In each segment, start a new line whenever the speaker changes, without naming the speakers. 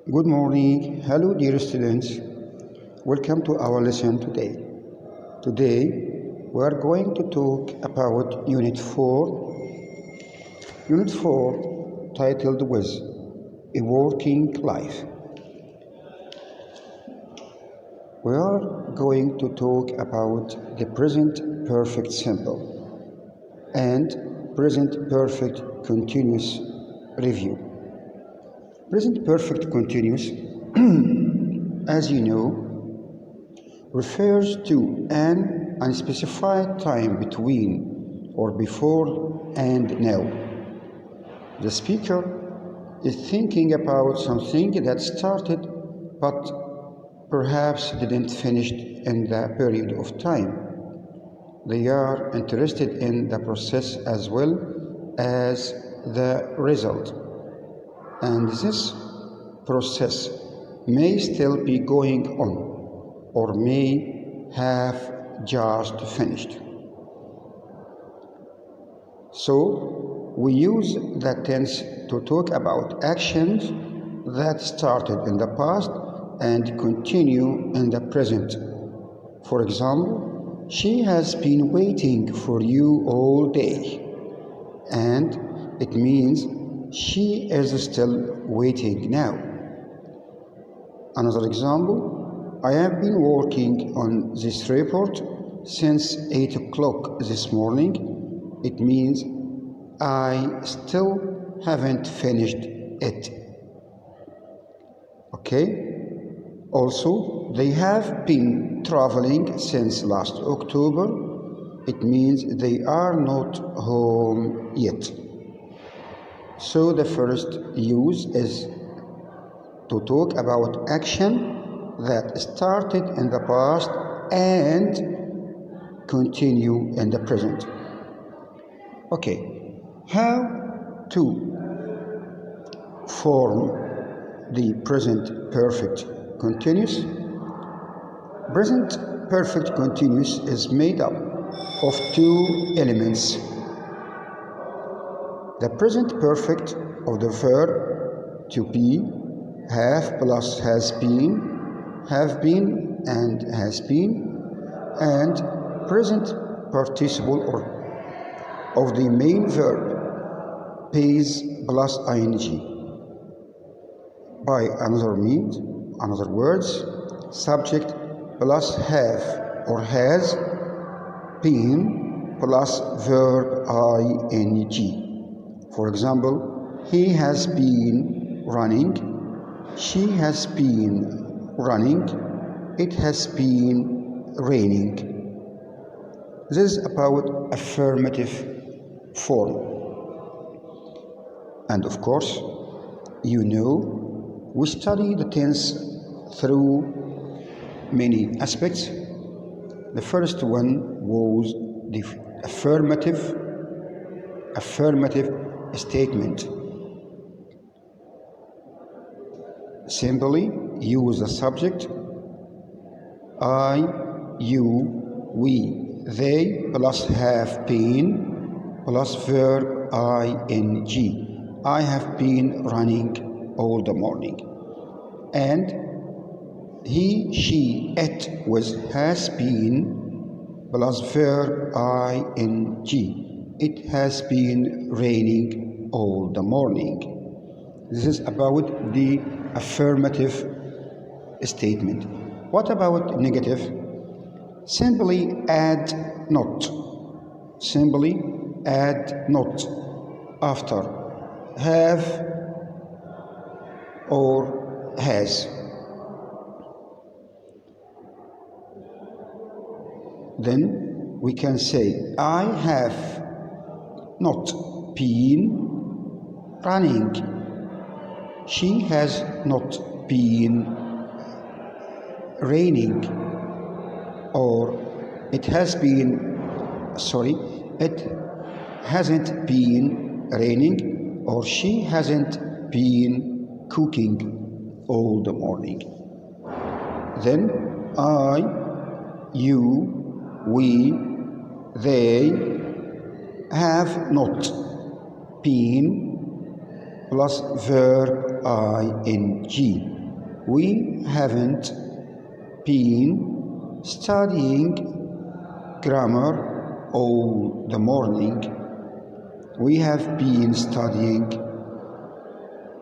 Good morning. Hello, dear students. Welcome to our lesson today. Today, we are going to talk about Unit 4. Unit 4, titled with A Working Life. We are going to talk about the present perfect simple and present perfect continuous review. Present perfect continuous, as you know, refers to an unspecified time between or before and now. The speaker is thinking about something that started but perhaps didn't finish in the period of time. They are interested in the process as well as the result. And this process may still be going on or may have just finished. So we use that tense to talk about actions that started in the past and continue in the present. For example, she has been waiting for you all day, and it means she is still waiting now. Another example, I have been working on this report since 8 o'clock this morning. It means I still haven't finished it. Okay? Also, they have been traveling since last October. It means they are not home yet. So the first use is to talk about action that started in the past and continue in the present. Okay, how to form the present perfect continuous? Present perfect continuous is made up of two elements. The present perfect of the verb to be, have plus has been, have been and has been, and present participle of the main verb, pays plus ing. By another words, subject plus have or has been plus verb ing. For example, he has been running, she has been running, it has been raining. This is about affirmative form. And of course, you know, we study the tense through many aspects. The first one was the affirmative statement. Simply use the subject I, you, we, they plus have been plus verb ing. I have been running all the morning. And he, she, it with has been plus verb ing. It has been raining all the morning. This is about the affirmative statement. What about negative? Simply add not. Simply add not after have or has. Then we can say, I have not been running. She has not been raining. Or it hasn't been raining, or she hasn't been cooking all the morning. Then I, you, we, they have not been plus verb ing. We haven't been studying grammar all the morning. We have been studying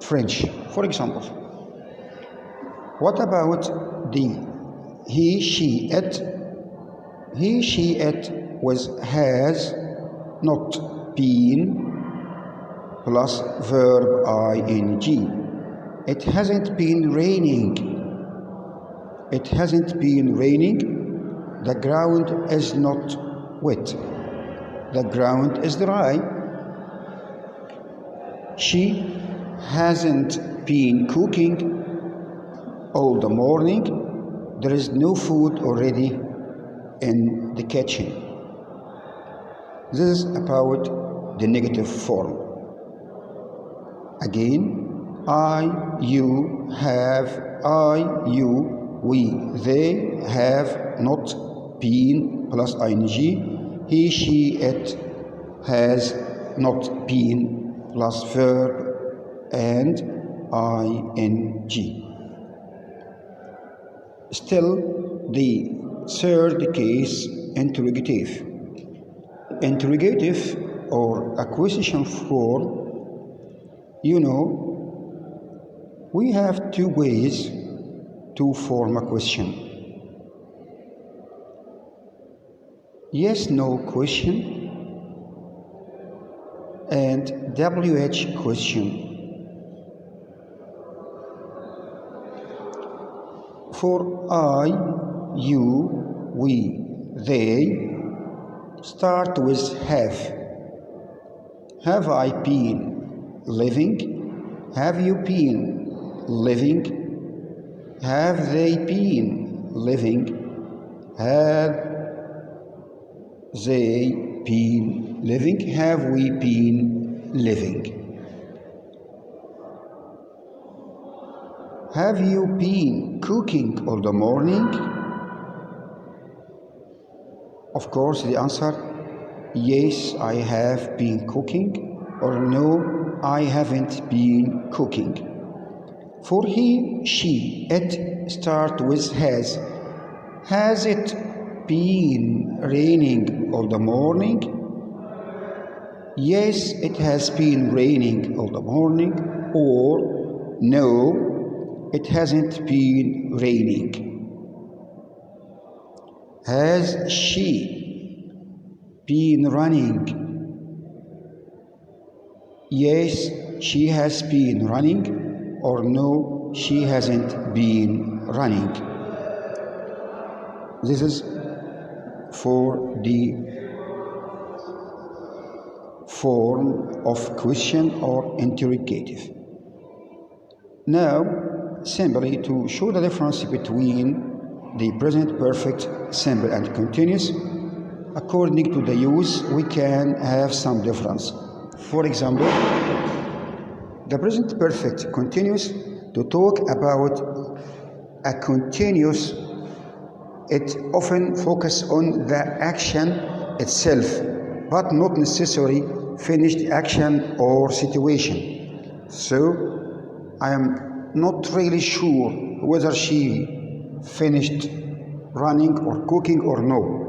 French, for example. What about the he, she, it? He, she, it has not been plus verb ing. It hasn't been raining. It hasn't been raining. The ground is not wet. The ground is dry. She hasn't been cooking all the morning. There is no food already in the kitchen. This is about the negative form. Again, I, you, have, I, you, we, they have not been plus ing. He, she, it has not been plus verb and ing. Still, the third case, interrogative. Interrogative or acquisition form, we have two ways to form a question. Yes, no question and WH question. For I, you, we, they, start with have. Have I been living? Have you been living? Have they been living? Have they been living? Have we been living? Have you been cooking all the morning? Of course, the answer, yes, I have been cooking, or no, I haven't been cooking. For he, she, it start with has. Has it been raining all the morning? Yes, it has been raining all the morning. Or no, it hasn't been raining. Has she been running? Yes, she has been running, or no, she hasn't been running. This is for the form of question or interrogative. Now, simply to show the difference between the present perfect, simple, and continuous, according to the use, we can have some difference. For example, the present perfect continuous, to talk about a continuous, it often focuses on the action itself, but not necessarily finished action or situation. So I am not really sure whether she finished running or cooking or no.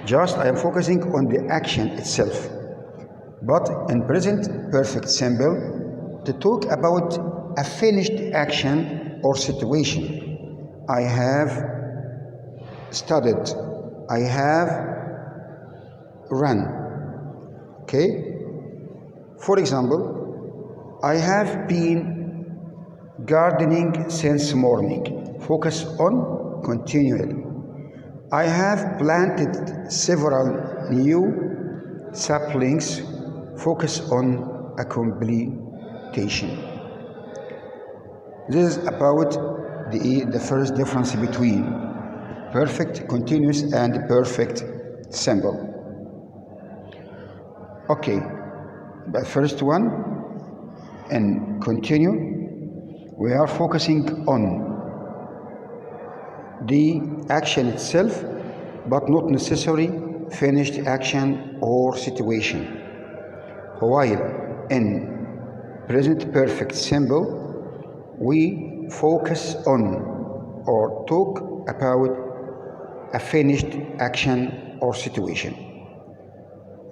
Just I am focusing on the action itself. But in present perfect simple, to talk about a finished action or situation, I have studied, I have run. Okay? For example, I have been gardening since morning. Focus on continually. I have planted several new saplings. Focus on a completion. This is about the first difference between perfect continuous and perfect simple. Okay, the first one, and continue, we are focusing on the action itself, but not necessarily finished action or situation. While in present perfect simple, we focus on or talk about a finished action or situation.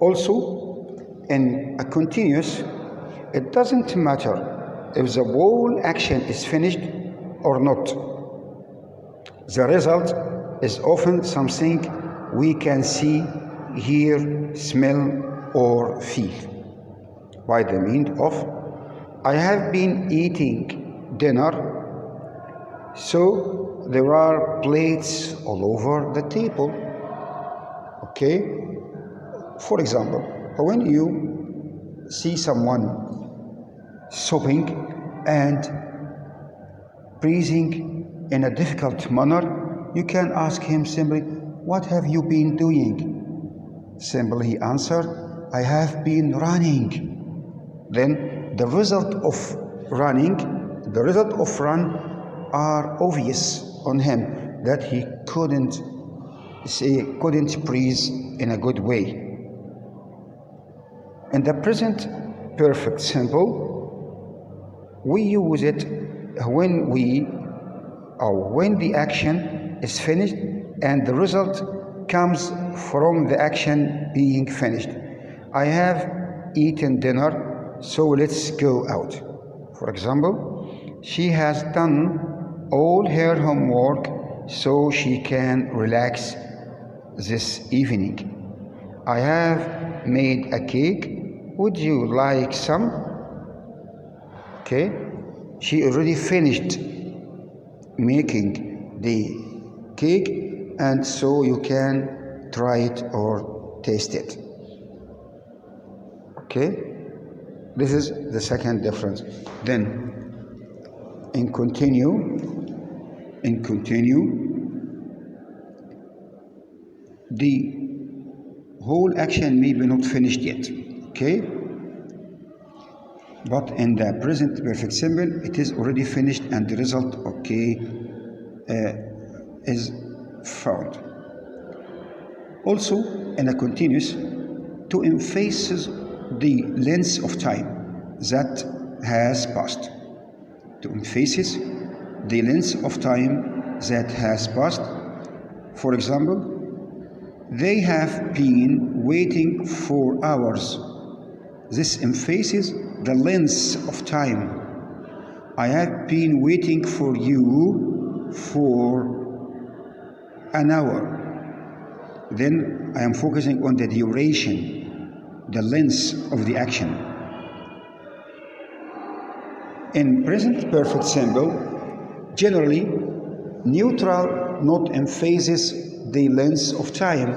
Also, in a continuous, it doesn't matter if the whole action is finished or not. The result is often something we can see, hear, smell, or feel. By the means of, I have been eating dinner, so there are plates all over the table. Okay? For example, when you see someone sobbing and breathing in a difficult manner, you can ask him simply, "What have you been doing?" Simply he answered, "I have been running." Then the result of run are obvious on him, that he couldn't breathe in a good way. In the present perfect simple, we use it when the action is finished and the result comes from the action being finished. I have eaten dinner, so let's go out. For example, she has done all her homework, so she can relax this evening. I have made a cake. Would you like some? Okay, she already finished making the cake, and so you can try it or taste it. Okay, this is the second difference. Then in continue, the whole action may be not finished yet. Okay, but in the present perfect simple, it is already finished and the result, okay, is found. Also, in a continuous, to emphasize the length of time that has passed. To emphasize the length of time that has passed. For example, they have been waiting for hours. This emphasizes the length of time. I have been waiting for you for an hour. Then I am focusing on the duration, the length of the action. In present perfect simple, generally, neutral not emphasizes the length of time.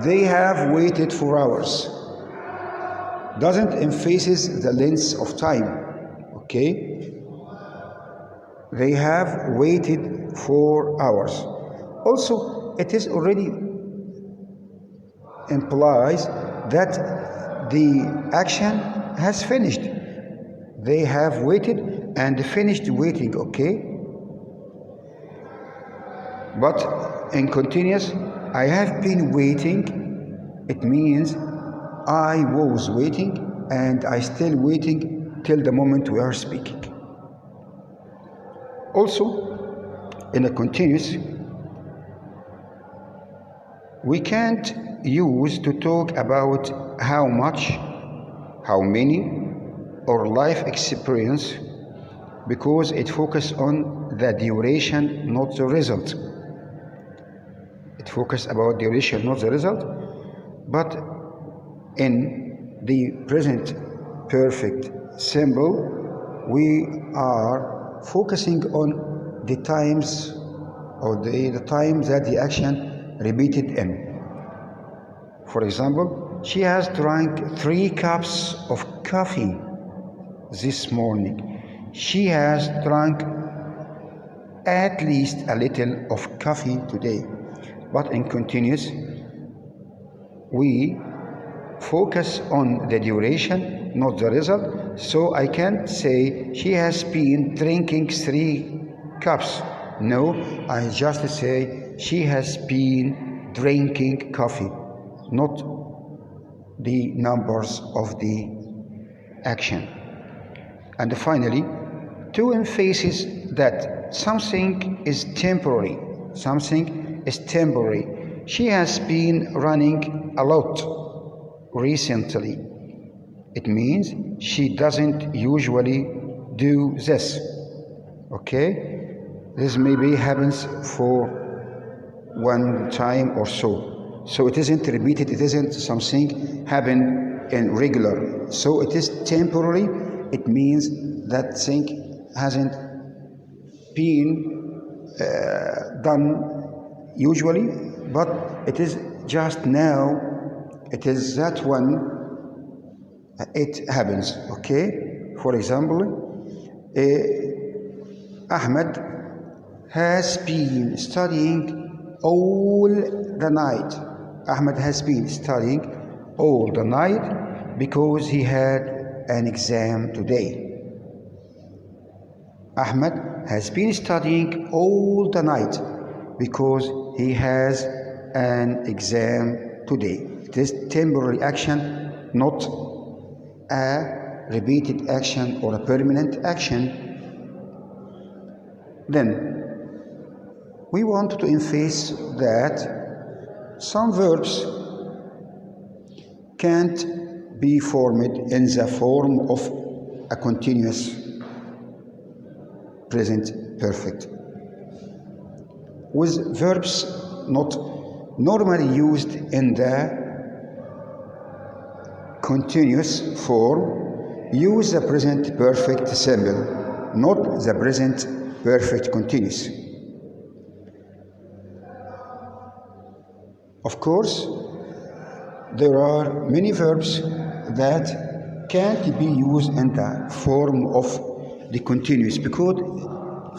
They have waited for hours. Doesn't emphasize the length of time. Okay? They have waited for hours. Also, it is already implies that the action has finished. They have waited and finished waiting, okay? But in continuous, I have been waiting, it means I was waiting and I still waiting till the moment we are speaking. Also, in a continuous, we can't use to talk about how much, how many, or life experience, because it focuses on the duration, not the result. It focuses about duration, not the result. But in the present perfect simple, we are focusing on the times or the time that the action repeated in. For example, she has drank 3 cups of coffee this morning. She has drunk at least a little of coffee today. But in continuous, we focus on the duration, not the result. So I can't say she has been drinking 3 cups. No, I just say she has been drinking coffee, not the numbers of the action. And finally, to emphasize that something is temporary. Something is temporary. She has been running a lot recently. It means she doesn't usually do this. Okay? This maybe happens for one time or so. So it isn't repeated, it isn't something happen in regular. So it is temporary. It means that thing hasn't been done usually, but it is just now, it is that one, it happens. Okay? For example, Ahmed has been studying all the night. Ahmed has been studying all the night because he had an exam today. Ahmed has been studying all the night because he has an exam today. It is temporary action, not a repeated action or a permanent action. Then we want to emphasize that some verbs can't be formed in the form of a continuous present perfect. With verbs not normally used in the continuous form, use the present perfect simple, not the present perfect continuous. Of course, there are many verbs that can't be used in the form of the continuous because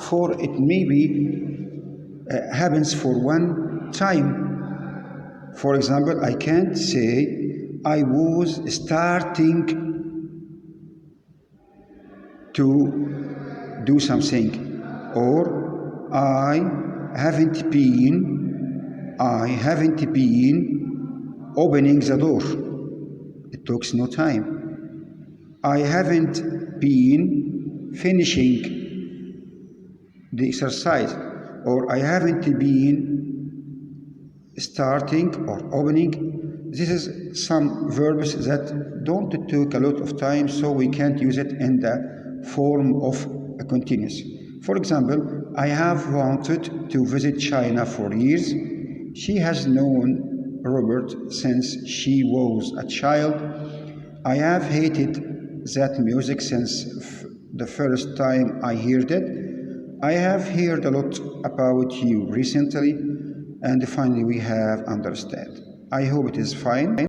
for it maybe happens for one time. For example, I can't say I was starting to do something, or I haven't been opening the door. It takes no time. I haven't been finishing the exercise, or I haven't been starting or opening. This is some verbs that don't take a lot of time, so we can't use it in the form of a continuous. For example, I have wanted to visit China for years. She has known Robert since she was a child. I have hated that music since the first time I heard it. I have heard a lot about you recently, and finally we have understood. I hope it is fine.